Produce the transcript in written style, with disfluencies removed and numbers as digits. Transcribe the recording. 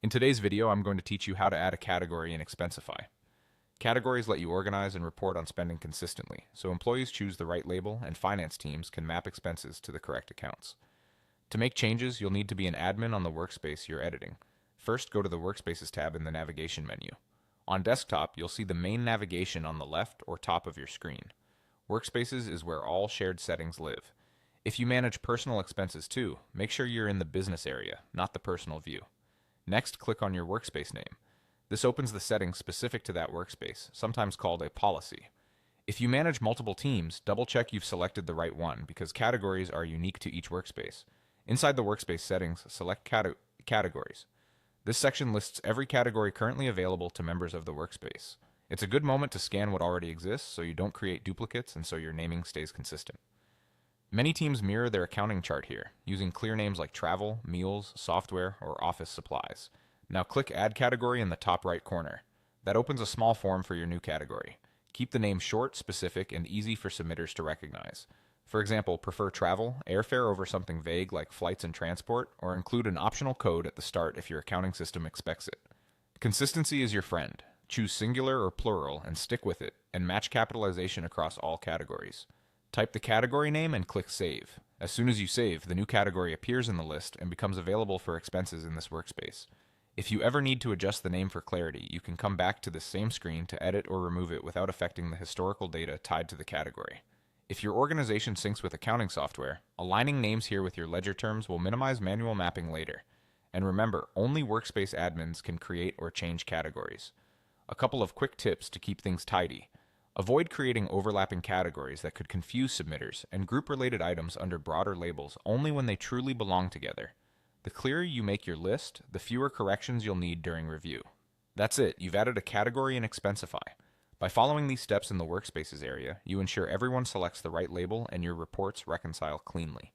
In today's video, I'm going to teach you how to add a category in Expensify. Categories let you organize and report on spending consistently, so employees choose the right label and finance teams can map expenses to the correct accounts. To make changes, you'll need to be an admin on the workspace you're editing. First, go to the Workspaces tab in the navigation menu. On desktop, you'll see the main navigation on the left or top of your screen. Workspaces is where all shared settings live. If you manage personal expenses too, make sure you're in the business area, not the personal view. Next, click on your workspace name. This opens the settings specific to that workspace, sometimes called a policy. If you manage multiple teams, double-check you've selected the right one because categories are unique to each workspace. Inside the workspace settings, select categories. This section lists every category currently available to members of the workspace. It's a good moment to scan what already exists so you don't create duplicates and so your naming stays consistent. Many teams mirror their accounting chart here, using clear names like travel, meals, software, or office supplies. Now click Add Category in the top right corner. That opens a small form for your new category. Keep the name short, specific, and easy for submitters to recognize. For example, prefer travel, airfare over something vague like flights and transport, or include an optional code at the start if your accounting system expects it. Consistency is your friend. Choose singular or plural and stick with it, and match capitalization across all categories. Type the category name and click Save. As soon as you save, the new category appears in the list and becomes available for expenses in this workspace. If you ever need to adjust the name for clarity, you can come back to the same screen to edit or remove it without affecting the historical data tied to the category. If your organization syncs with accounting software, aligning names here with your ledger terms will minimize manual mapping later. And remember, only workspace admins can create or change categories. A couple of quick tips to keep things tidy. Avoid creating overlapping categories that could confuse submitters, and group related items under broader labels only when they truly belong together. The clearer you make your list, the fewer corrections you'll need during review. That's it, you've added a category in Expensify. By following these steps in the Workspaces area, you ensure everyone selects the right label and your reports reconcile cleanly.